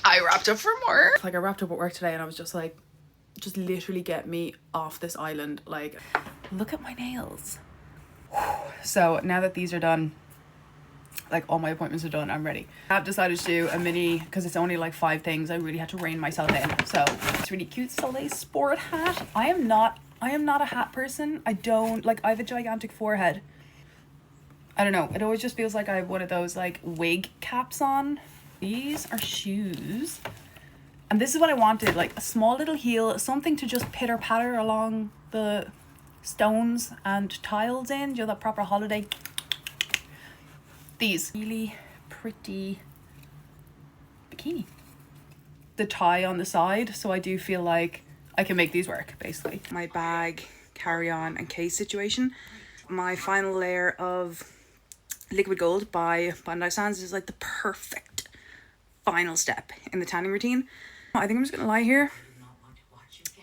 I wrapped up for more. Like, I wrapped up at work today and I was just like, just literally get me off this island. Like, look at my nails. So now that these are done, like all my appointments are done, I'm ready. I've decided to do a mini, because it's only like 5 things. I really had to rein myself in. So it's really cute Soleil sport hat. I am not a hat person. I have a gigantic forehead. I don't know, it always just feels like I have one of those like wig caps on. These are shoes, and this is what I wanted, like a small little heel, something to just pitter patter along the stones and tiles in, you know, that proper holiday. These really pretty bikini, the tie on the side, so I do feel like I can make these work basically. My bag, carry-on and case situation. My final layer of liquid gold by Bondi Sands is like the perfect final step in the tanning routine. I think I'm just gonna lie here.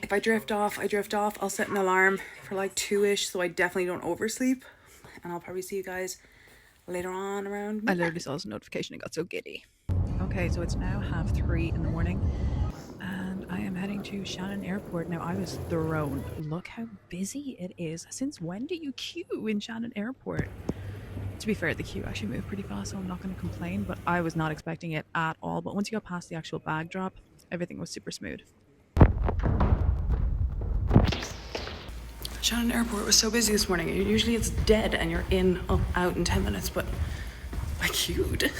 If I drift off, I drift off. I'll set an alarm for like 2ish, so I definitely don't oversleep. And I'll probably see you guys later on around. I literally saw this notification and got so giddy. Okay, so it's now 3:30 in the morning and I am heading to Shannon Airport. Now, I was thrown. Look how busy it is. Since when do you queue in Shannon Airport? To be fair, the queue actually moved pretty fast, so I'm not going to complain, but I was not expecting it at all. But once you got past the actual bag drop, everything was super smooth. Shannon Airport was so busy this morning. Usually it's dead and you're out in 10 minutes, but I queued.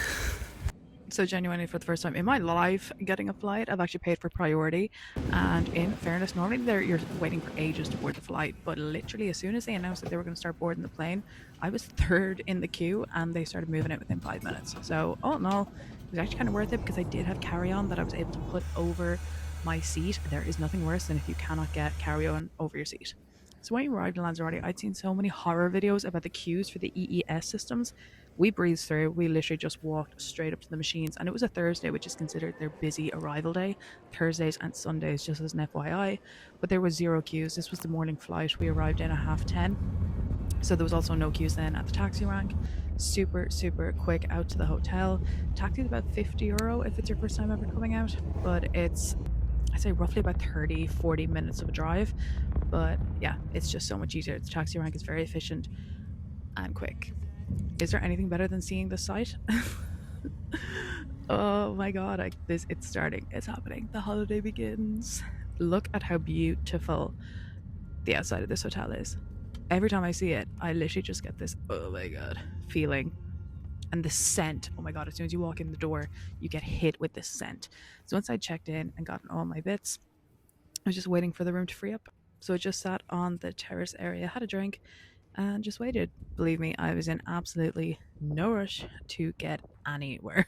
So genuinely, for the first time in my life getting a flight, I've actually paid for priority. And in fairness, normally you're waiting for ages to board the flight, but literally as soon as they announced that they were going to start boarding the plane, I was 3rd in the queue and they started moving it within 5 minutes. So all in all, it was actually kind of worth it, because I did have carry-on that I was able to put over my seat. There is nothing worse than if you cannot get carry-on over your seat. So when we arrived in Lanzarote, I'd seen so many horror videos about the queues for the EES systems. We breezed through. We literally just walked straight up to the machines, and it was a Thursday, which is considered their busy arrival day. Thursdays and Sundays, just as an FYI, but there was 0 queues. This was the morning flight. We arrived in at 10:30, so there was also no queues then at the taxi rank. Super quick out to the hotel. Taxi is about €50 if it's your first time ever coming out, but it's, I'd say, roughly about 30-40 minutes of a drive. But yeah, it's just so much easier. The taxi rank is very efficient and quick. Is there anything better than seeing the site? Oh my god, it's starting. It's happening. The holiday begins. Look at how beautiful the outside of this hotel is. Every time I see it, I literally just get this, oh my god, feeling. And the scent, oh my god, as soon as you walk in the door, you get hit with this scent. So once I checked in and gotten all my bits, I was just waiting for the room to free up. So I just sat on the terrace area, had a drink, and just waited. Believe me, I was in absolutely no rush to get anywhere.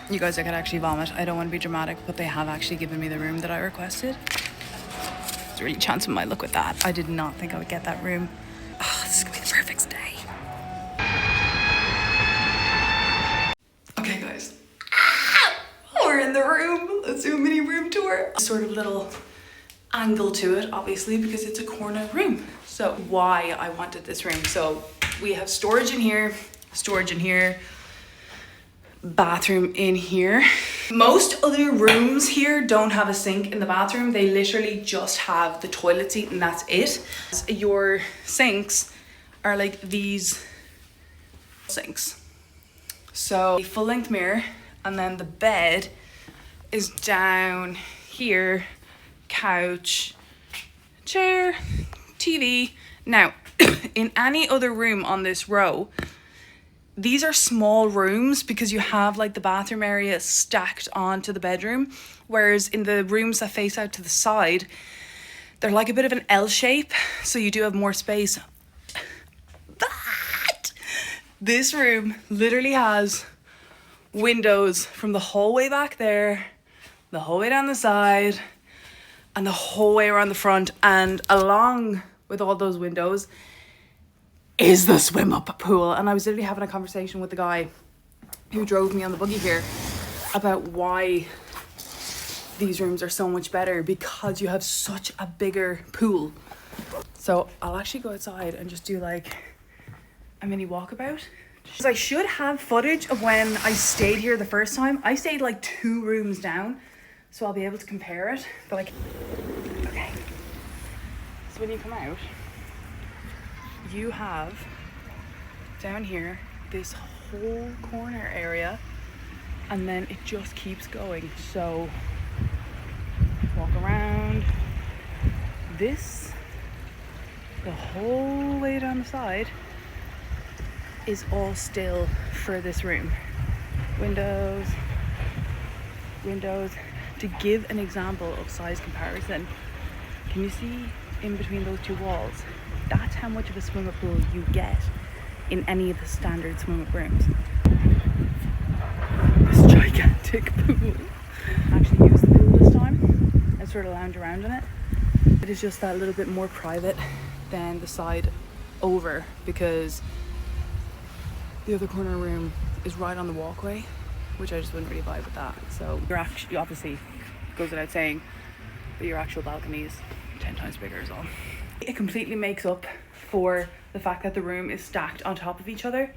You guys, I could actually vomit. I don't want to be dramatic, but they have actually given me the room that I requested. There's a really chance of my luck with that. I did not think I would get that room. Oh, this is gonna be the perfect day. Okay, guys. We're in the room. Let's do a mini room tour. Sort of little angle to it, obviously, because it's a corner room. So why I wanted this room. So we have storage in here, bathroom in here. Most other rooms here don't have a sink in the bathroom. They literally just have the toilet seat and that's it. Your sinks are like these sinks. So a full length mirror, and then the bed is down here, couch, chair, TV. Now, in any other room on this row, these are small rooms because you have like the bathroom area stacked onto the bedroom, whereas in the rooms that face out to the side, they're like a bit of an L shape, so you do have more space. But this room literally has windows from the hallway back there, the whole way down the side, and the whole way around the front, and along with all those windows is the swim up pool. And I was literally having a conversation with the guy who drove me on the buggy here about why these rooms are so much better, because you have such a bigger pool. So I'll actually go outside and just do like a mini walkabout to So I should have footage of when I stayed here the first time. I stayed like 2 rooms down, so I'll be able to compare it. But like, okay. So when you come out, you have down here this whole corner area, and then it just keeps going. So walk around this, the whole way down the side is all still for this room. Windows. To give an example of size comparison, can you see in between those 2 walls? That's how much of a swimming pool you get in any of the standard swimming rooms. This gigantic pool. I actually used the pool this time and sort of lounge around in it. It is just that little bit more private than the side over, because the other corner room is right on the walkway, which I just wouldn't really vibe with that. So you're actually, obviously, goes without saying, but your actual balcony is 10 times bigger as well. It completely makes up for the fact that the room is stacked on top of each other,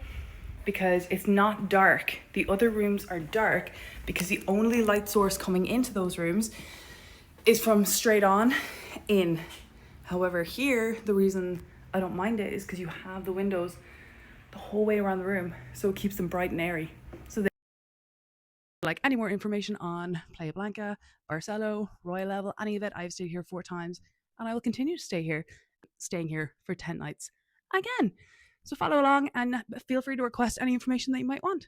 because it's not dark. The other rooms are dark because the only light source coming into those rooms is from straight on in. However, here, the reason I don't mind it is because you have the windows the whole way around the room, so it keeps them bright and airy. So they like any more information on Playa Blanca, Barcelo, Royal Level, any of it, I've stayed here 4 times, and I will continue to staying here for 10 nights again. So follow along and feel free to request any information that you might want.